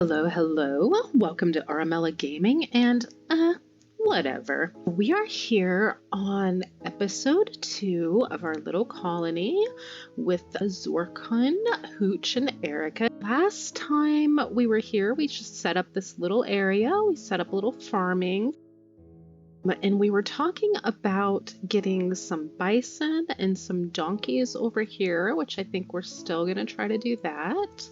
Hello, hello. Welcome to Aramella Gaming and whatever. We are here on episode 2 of our little colony with Zorkun, Hooch, and Erica. Last time we were here, we just set up this little area. We set up a little farming. And we were talking about getting some bison and some donkeys over here, which I think we're still going to try to do that.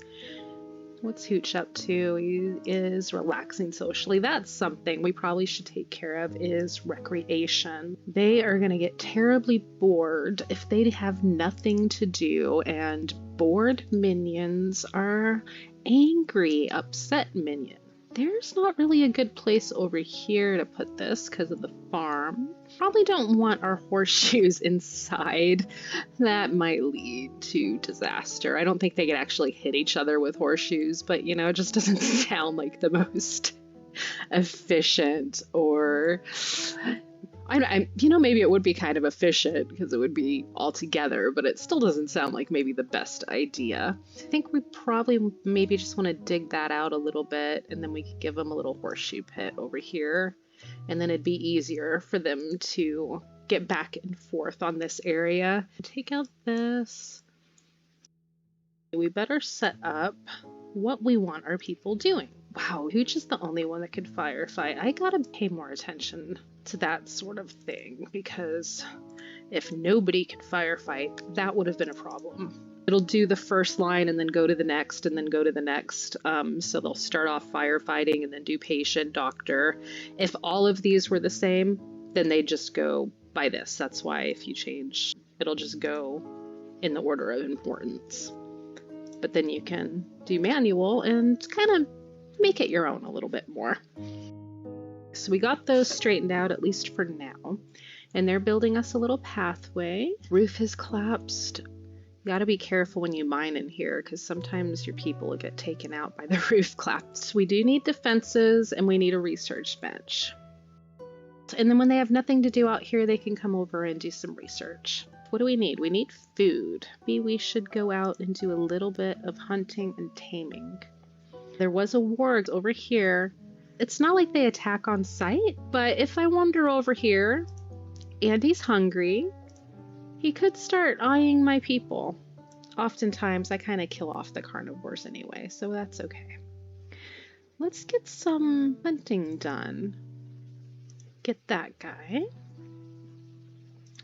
What's Hooch up to? He is relaxing socially. That's something we probably should take care of, is recreation. They are going to get terribly bored if they have nothing to do, and bored minions are angry, upset minions. There's not really a good place over here to put this because of the farm. Probably don't want our horseshoes inside. That might lead to disaster. I don't think they could actually hit each other with horseshoes, but you know, it just doesn't sound like the most efficient or... maybe it would be kind of efficient because it would be all together, but it still doesn't sound like maybe the best idea. I think we probably maybe just want to dig that out a little bit, and then we could give them a little horseshoe pit over here, and then it'd be easier for them to get back and forth on this area. Take out this. We better set up what we want our people doing. Wow, Hooch is the only one that could firefight. I gotta pay more attention to that sort of thing, because if nobody could firefight, that would have been a problem. It'll do the first line and then go to the next and then go to the next. So they'll start off firefighting and then do patient, doctor. If all of these were the same, then they'd just go by this. That's why if you change, it'll just go in the order of importance. But then you can do manual and kind of make it your own a little bit more. So we got those straightened out, at least for now. And they're building us a little pathway. Roof has collapsed. You gotta be careful when you mine in here, because sometimes your people will get taken out by the roof collapse. We do need defenses, and we need a research bench. And then when they have nothing to do out here, they can come over and do some research. What do we need? We need food. Maybe we should go out and do a little bit of hunting and taming. There was a warg over here. It's not like they attack on sight, but if I wander over here and he's hungry, he could start eyeing my people. Oftentimes I kind of kill off the carnivores anyway, so that's okay. Let's get some hunting done. Get that guy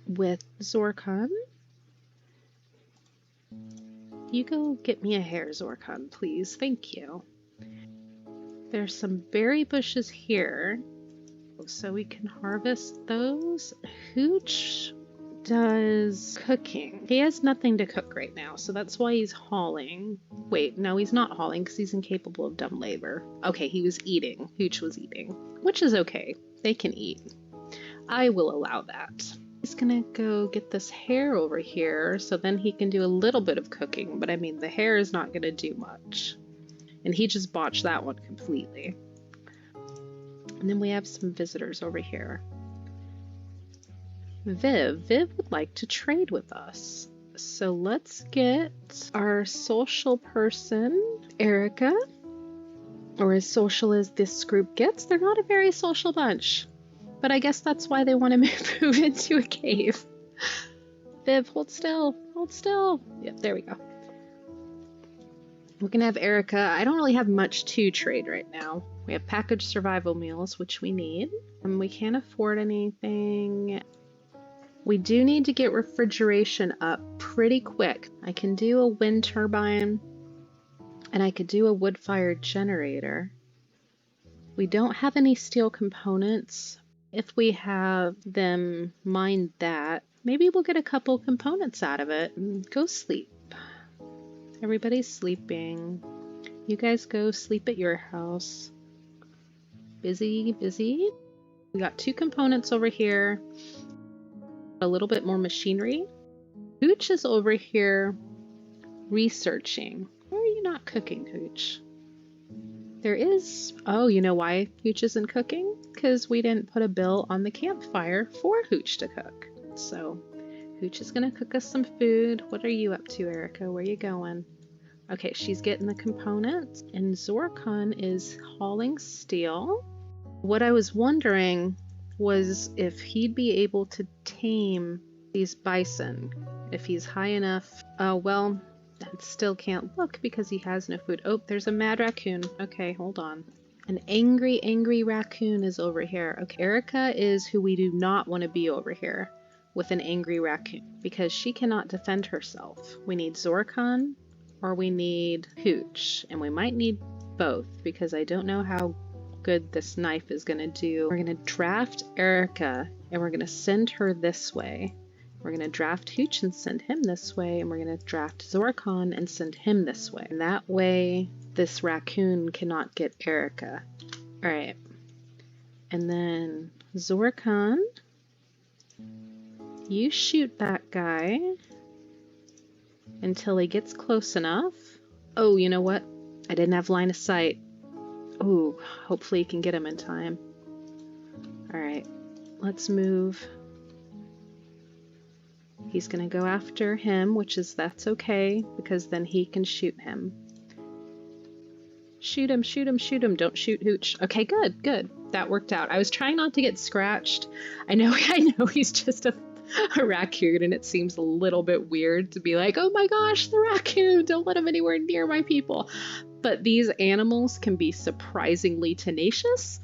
with Zorkun. You go get me a hare, Zorkun, please. Thank you. There's some berry bushes here, so we can harvest those. Hooch does cooking. He has nothing to cook right now, so that's why he's hauling. Wait, no, he's not hauling because he's incapable of dumb labor. Okay, he was eating. Hooch was eating, which is okay. They can eat. I will allow that. He's gonna go get this hare over here, so then he can do a little bit of cooking, but I mean, the hare is not gonna do much. And he just botched that one completely. And then we have some visitors over here. Viv would like to trade with us. So let's get our social person, Erica, or as social as this group gets. They're not a very social bunch, but I guess that's why they want to move into a cave. Viv, hold still, hold still. Yep, there we go. We can have Erica. I don't really have much to trade right now. We have packaged survival meals, which we need. We can't afford anything. We do need to get refrigeration up pretty quick. I can do a wind turbine, and I could do a wood-fired generator. We don't have any steel components. If we have them mine that, maybe we'll get a couple components out of it. Go sleep. Everybody's sleeping. You guys go sleep at your house. Busy, busy. We got 2 components over here. A little bit more machinery. Hooch is over here researching. Why are you not cooking, Hooch? There is... Oh, you know why Hooch isn't cooking? Because we didn't put a bill on the campfire for Hooch to cook. So Hooch is going to cook us some food. What are you up to, Erica? Where are you going? Okay, she's getting the components, and Zorkon is hauling steel. What I was wondering was if he'd be able to tame these bison, if he's high enough. Oh, well, that still can't look because he has no food. Oh, there's a mad raccoon. Okay, hold on. An angry raccoon is over here. Okay, Erica is who we do not want to be over here with an angry raccoon because she cannot defend herself. We need Zorkon or we need Hooch, and we might need both because I don't know how good this knife is going to do. We're going to draft Erica and we're going to send her this way. We're going to draft Hooch and send him this way, and we're going to draft Zorkon and send him this way. And that way, this raccoon cannot get Erica. Alright. And then Zorkon, you shoot that guy until he gets close enough. Oh, you know what? I didn't have line of sight. Ooh, hopefully you can get him in time. Alright, let's move. He's gonna go after him, that's okay, because then he can shoot him. Shoot him, shoot him, shoot him. Don't shoot Hooch. Okay, good, good. That worked out. I was trying not to get scratched. I know he's just a raccoon, and it seems a little bit weird to be like, oh my gosh, the raccoon, don't let him anywhere near my people. But these animals can be surprisingly tenacious,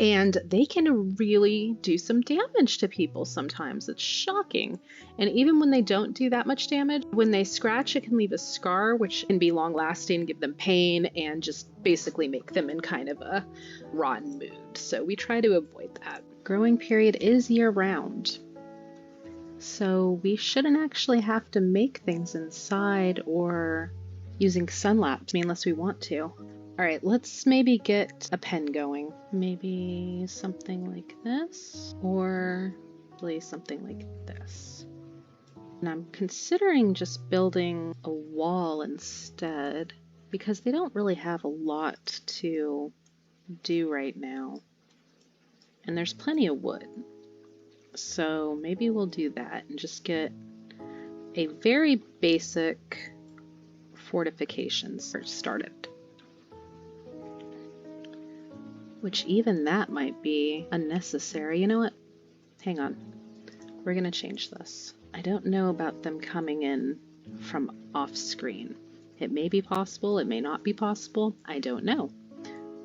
and they can really do some damage to people sometimes. It's shocking. And even when they don't do that much damage, when they scratch, it can leave a scar, which can be long lasting, give them pain, and just basically make them in kind of a rotten mood. So we try to avoid that. Growing period is year round. So we shouldn't actually have to make things inside or using sunlight, unless we want to. Alright, let's maybe get a pen going. Maybe something like this, or really something like this. And I'm considering just building a wall instead, because they don't really have a lot to do right now. And there's plenty of wood. So maybe we'll do that and just get a very basic fortifications started. Which even that might be unnecessary. You know what? Hang on. We're going to change this. I don't know about them coming in from off screen. It may be possible. It may not be possible. I don't know.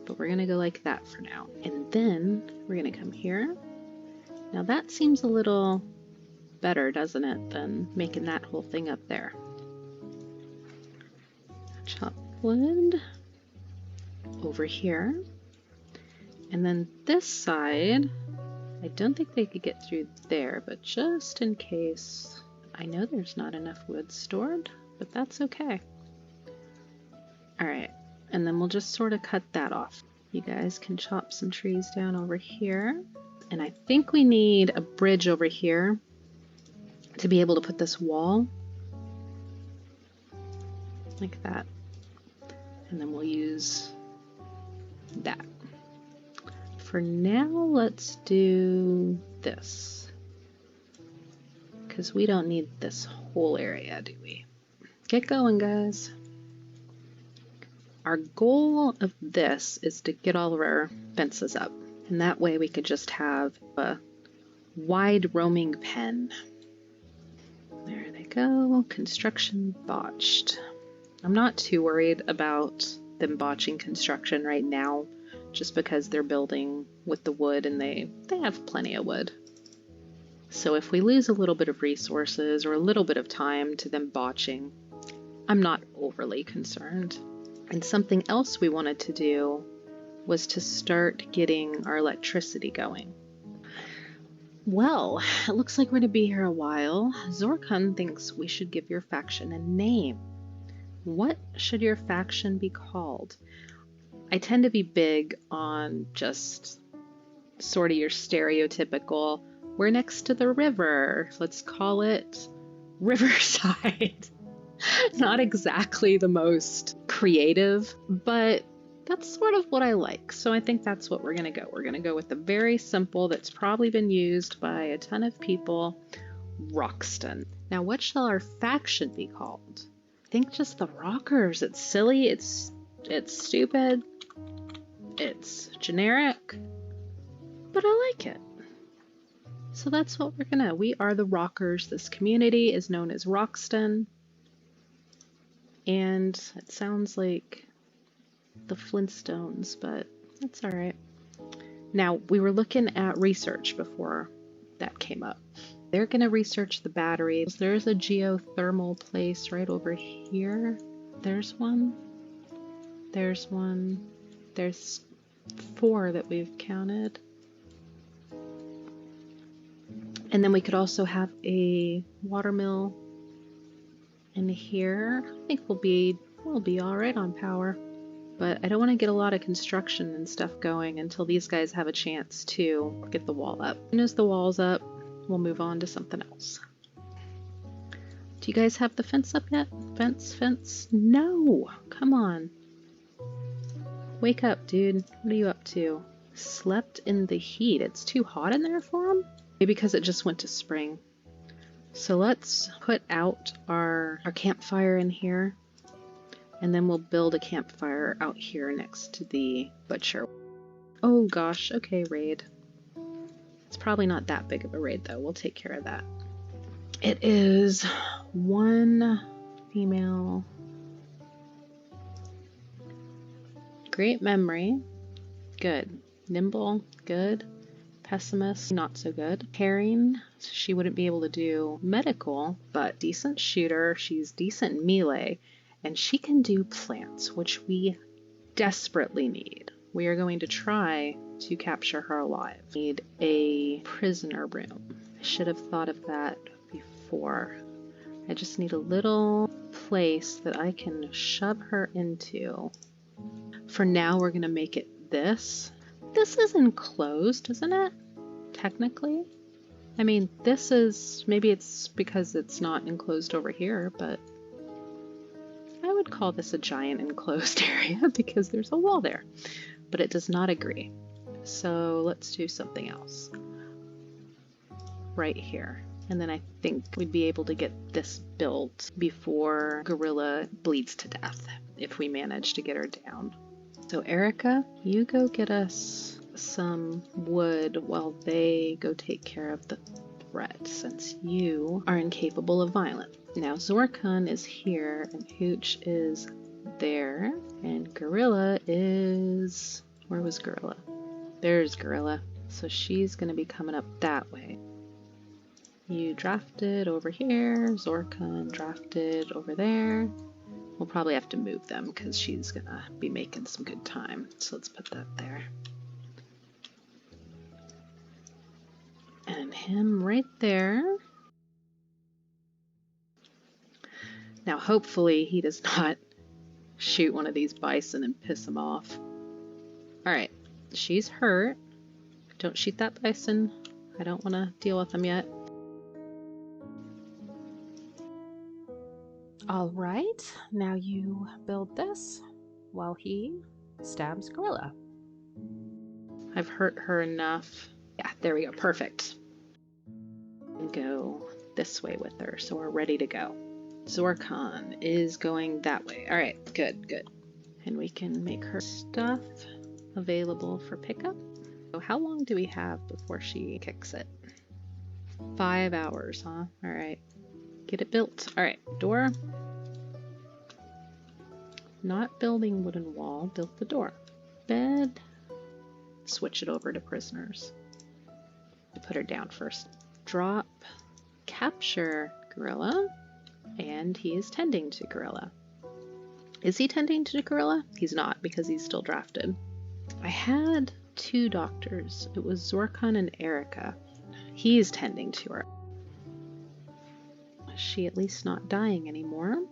But we're going to go like that for now. And then we're going to come here. Now that seems a little better, doesn't it, than making that whole thing up there. Chop wood over here. And then this side, I don't think they could get through there, but just in case, I know there's not enough wood stored, but that's okay. Alright, and then we'll just sort of cut that off. You guys can chop some trees down over here. And I think we need a bridge over here to be able to put this wall like that. And then we'll use that. For now, let's do this, because we don't need this whole area, do we? Get going, guys. Our goal of this is to get all of our fences up, and that way we could just have a wide roaming pen. There they go. Construction botched. I'm not too worried about them botching construction right now, just because they're building with the wood and they have plenty of wood. So if we lose a little bit of resources or a little bit of time to them botching, I'm not overly concerned. And something else we wanted to do was to start getting our electricity going. Well, it looks like we're going to be here a while. Zorkon thinks we should give your faction a name. What should your faction be called? I tend to be big on just sort of your stereotypical, we're next to the river, let's call it Riverside. Not exactly the most creative, but that's sort of what I like. So I think that's what we're going to go. We're going to go with the very simple that's probably been used by a ton of people, Roxton. Now, what shall our faction be called? think just the rockers. It's silly, it's stupid, it's generic, but I like it. So that's what we are the rockers. This community is known as Roxton, and it sounds like the Flintstones, but that's all right. Now, we were looking at research before that came up. They're going to research the batteries. There's a geothermal place right over here. There's one. There's one. There's 4 that we've counted. And then we could also have a water mill in here. I think we'll be all right on power. But I don't want to get a lot of construction and stuff going until these guys have a chance to get the wall up. As soon as the wall's up, we'll move on to something else. Do you guys have the fence up yet? Fence? No! Come on. Wake up, dude. What are you up to? Slept in the heat. It's too hot in there for him? Maybe because it just went to spring. So let's put out our campfire in here. And then we'll build a campfire out here next to the butcher. Oh gosh, okay, raid. It's probably not that big of a raid though. We'll take care of that. It is 1 female. Great memory. Good. Nimble. Good. Pessimist. Not so good. Caring. She wouldn't be able to do medical, but decent shooter. She's decent melee. And she can do plants, which we desperately need. We are going to try to capture her alive. Need a prisoner room. I should have thought of that before. I just need a little place that I can shove her into. For now, we're going to make it this. This is enclosed, isn't it? Technically. I mean, this is, maybe it's because it's not enclosed over here, but I would call this a giant enclosed area because there's a wall there, but it does not agree. So let's do something else right here. And then I think we'd be able to get this built before Gorilla bleeds to death if we manage to get her down. So Erica, you go get us some wood while they go take care of the threat, since you are incapable of violence. Now Zorkun is here and Hooch is there, and Gorilla is... where was Gorilla? There's Gorilla. So she's going to be coming up that way. You drafted over here, Zorkun drafted over there. We'll probably have to move them because she's going to be making some good time. So let's put that there. And him right there. Now hopefully he does not shoot one of these bison and piss him off. Alright, she's hurt. Don't shoot that bison. I don't want to deal with him yet. Alright, now you build this while he stabs Gorilla. I've hurt her enough. Yeah, there we go. Perfect. And go this way with her, so we're ready to go. Zorkun is going that way. Alright, good, good. And we can make her stuff available for pickup. So how long do we have before she kicks it? 5 hours, huh? Alright. Get it built. Alright, door. Not building wooden wall, build the door. Bed. Switch it over to prisoners. Put her down first. Drop. Capture Gorilla. And he is tending to Gorilla. Is he tending to Gorilla? He's not, because he's still drafted. I had 2 doctors. It was Zorkun and Erica. He's tending to her. Is she at least not dying anymore?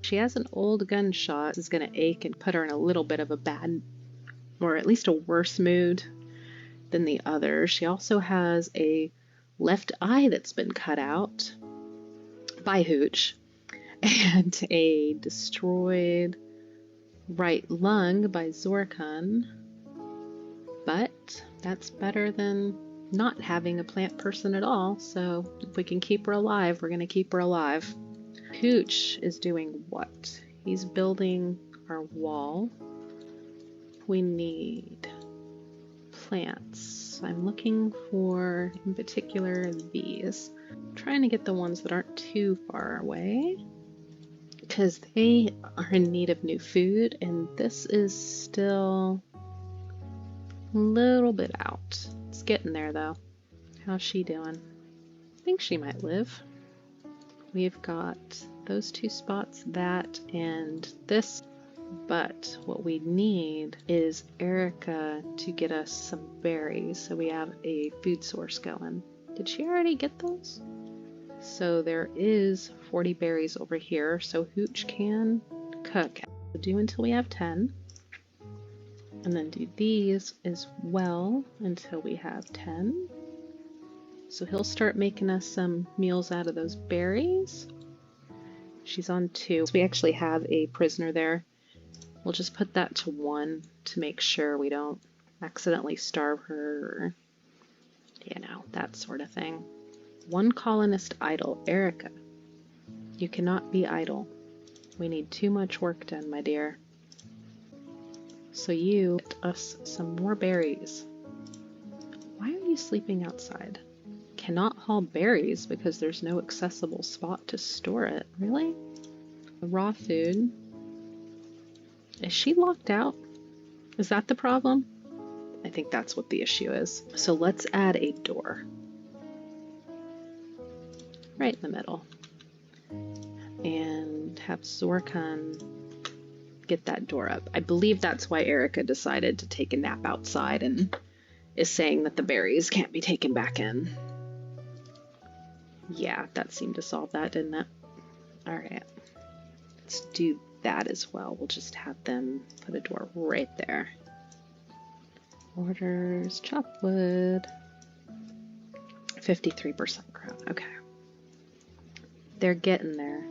She has an old gunshot. This is going to ache and put her in a little bit of a bad, or at least a worse mood than the others. She also has a left eye that's been cut out by Hooch, and a destroyed right lung by Zorkun. But that's better than not having a plant person at all, so if we can keep her alive, we're going to keep her alive. Hooch is doing what? He's building our wall. We need plants. I'm looking for, in particular, these. I'm trying to get the ones that aren't too far away, because they are in need of new food, and this is still a little bit out. It's getting there, though. How's she doing? I think she might live. We've got those two spots, that and this, but what we need is Erica to get us some berries so we have a food source going. Did she already get those? So there is 40 berries over here, so Hooch can cook. We'll do until we have 10. And then do these as well until we have 10. So he'll start making us some meals out of those berries. She's on 2. So we actually have a prisoner there. We'll just put that to 1 to make sure we don't accidentally starve her or, you know, that sort of thing. 1 colonist idle. Erica, you cannot be idle. We need too much work done, my dear. So you get us some more berries. Why are you sleeping outside? Cannot haul berries because there's no accessible spot to store it. Really? Raw food. Is she locked out? Is that the problem? I think that's what the issue is. So let's add a door. Right in the middle. And have Zorkan get that door up. I believe that's why Erica decided to take a nap outside and is saying that the berries can't be taken back in. Yeah, that seemed to solve that, didn't it? Alright. Let's do that as well. We'll just have them put a door right there. Orders, chop wood. 53% growth. Okay. They're getting there.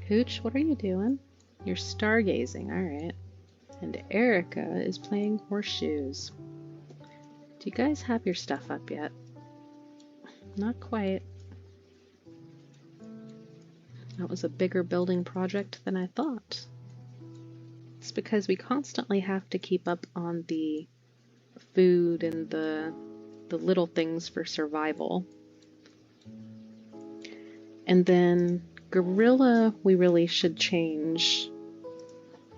Hooch, what are you doing? You're stargazing. Alright. And Erica is playing horseshoes. Do you guys have your stuff up yet? Not quite. That was a bigger building project than I thought. It's because we constantly have to keep up on the food and the little things for survival. And then Gorilla, we really should change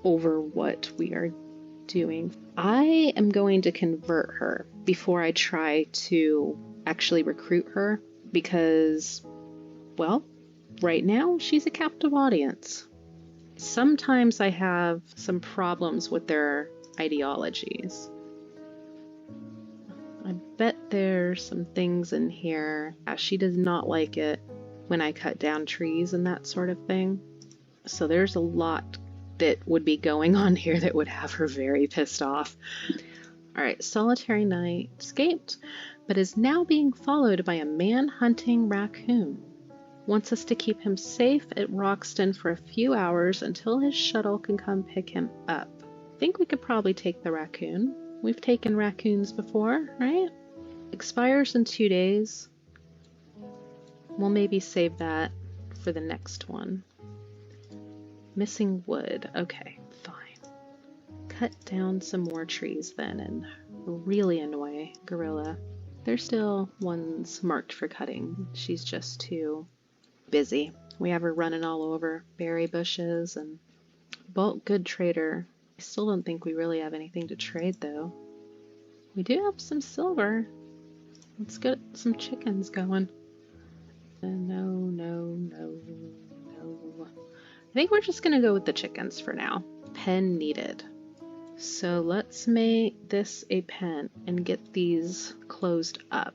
over what we are doing. I am going to convert her before I try to actually recruit her because, well, right now she's a captive audience. Sometimes I have some problems with their ideologies. I bet there's some things in here. She does not like it when I cut down trees and that sort of thing. So there's a lot that would be going on here that would have her very pissed off. Alright, Solitary Knight escaped, but is now being followed by a man-hunting raccoon. Wants us to keep him safe at Roxton for a few hours until his shuttle can come pick him up. I think we could probably take the raccoon. We've taken raccoons before, right? Expires in 2 days. We'll maybe save that for the next one. Missing wood. Okay, fine. Cut down some more trees then and really annoy Gorilla. There's still ones marked for cutting. She's just too busy. We have her running all over berry bushes and bulk good trader. I still don't think we really have anything to trade though. We do have some silver. Let's get some chickens going. No. I think we're just gonna go with the chickens for now. Pen needed. So let's make this a pen and get these closed up,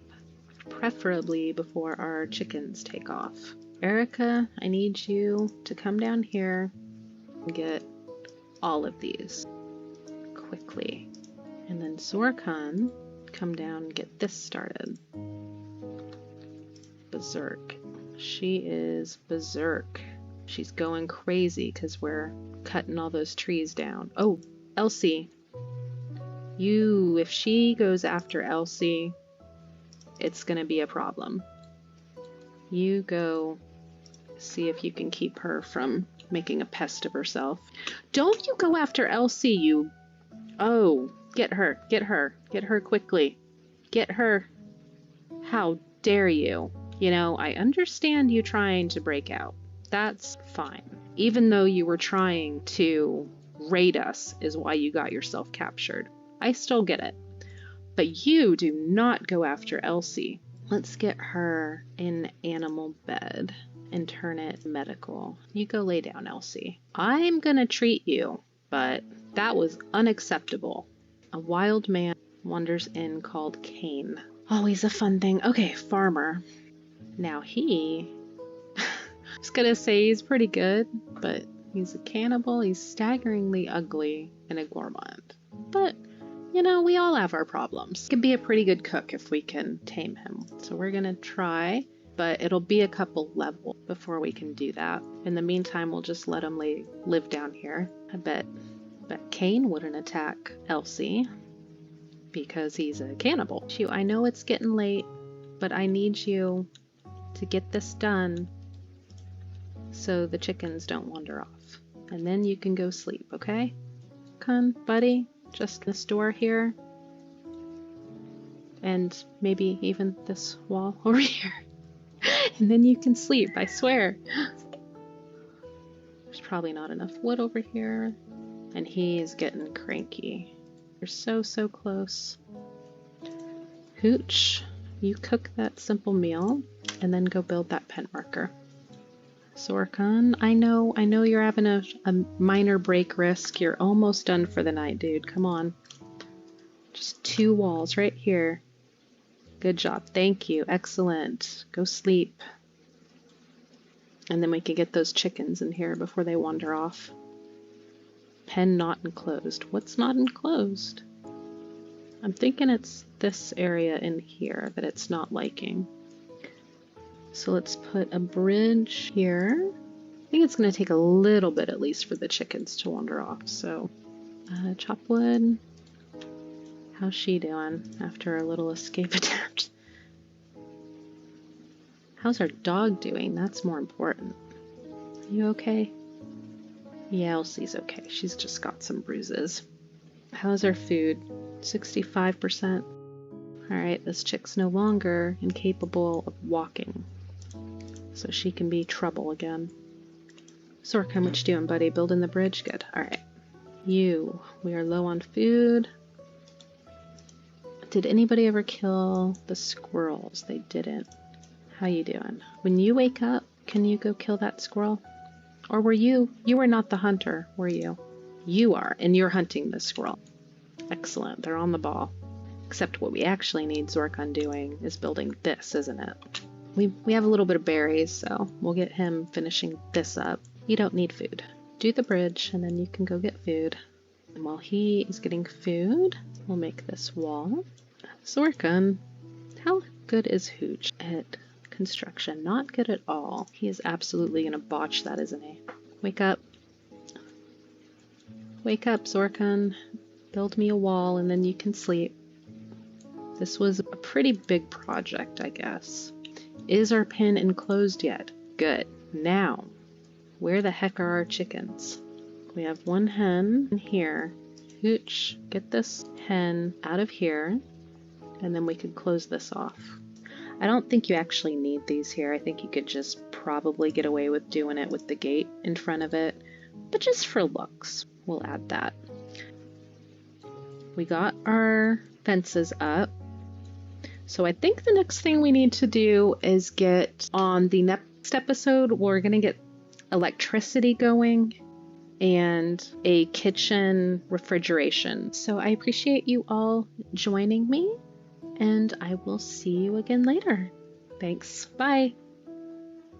preferably before our chickens take off. Erica, I need you to come down here and get all of these quickly. And then Zorkan, come down and get this started. Berserk. She is berserk. She's going crazy because we're cutting all those trees down. Oh, Elsie. If she goes after Elsie, it's gonna be a problem. You go See if you can keep her from making a pest of herself. Don't you go after Elsie, you... Oh, get her, get her, get her quickly. Get her. How dare you? You know, I understand you trying to break out. That's fine. Even though you were trying to raid us is why you got yourself captured. I still get it. But you do not go after Elsie. Let's get her in animal bed and turn it medical. You go lay down, Elsie. I'm gonna treat you, but that was unacceptable. A wild man wanders in called Cain. Always a fun thing. Okay, farmer. Now he... I was gonna say he's pretty good, but he's a cannibal. He's staggeringly ugly and a gourmand. But, you know, we all have our problems. He can be a pretty good cook if we can tame him. So we're gonna try, but it'll be a couple levels before we can do that. In the meantime, we'll just let him live down here. I bet Cain wouldn't attack Elsie because he's a cannibal. Shoot, I know it's getting late, but I need you to get this done so the chickens don't wander off. And then you can go sleep, okay? Come, buddy, just this door here. And maybe even this wall over here. And then you can sleep, I swear. There's probably not enough wood over here. And he's getting cranky. You're so close. Hooch, you cook that simple meal and then go build that pen marker. Sorkun, I know you're having a minor break risk. You're almost done for the night, dude. Come on. Just 2 walls right here. Good job. Thank you. Excellent. Go sleep. And then we can get those chickens in here before they wander off. Pen not enclosed. What's not enclosed? I'm thinking it's this area in here that it's not liking. So let's put a bridge here. I think it's going to take a little bit at least for the chickens to wander off. So chop wood. How's she doing after a little escape attempt? How's our dog doing? That's more important. You okay? Yeah, Elsie's okay. She's just got some bruises. How's our food? 65%. Alright, this chick's no longer incapable of walking. So she can be trouble again. Sorkun, what you doing, buddy? Building the bridge? Good. Alright. We are low on food. Did anybody ever kill the squirrels? They didn't. How you doing? When you wake up, can you go kill that squirrel? Or were you were not the hunter, were you? You are, and you're hunting the squirrel. Excellent, they're on the ball. Except what we actually need Sorkun doing is building this, isn't it? We have a little bit of berries, so we'll get him finishing this up. You don't need food. Do the bridge, and then you can go get food. And while he is getting food, we'll make this wall. Sorkun, how good is Hooch at construction? Not good at all. He is absolutely gonna botch that, isn't he? Wake up. Wake up, Sorkun. Build me a wall and then you can sleep. This was a pretty big project, I guess. Is our pen enclosed yet? Good. Now, where the heck are our chickens? We have 1 hen in here. Hooch, get this hen out of here, and then we could close this off. I don't think you actually need these here. I think you could just probably get away with doing it with the gate in front of it, but just for looks, we'll add that. We got our fences up. So I think the next thing we need to do is get on the next episode, we're going to get electricity going and a kitchen refrigeration. So I appreciate you all joining me, and I will see you again later. Thanks. Bye.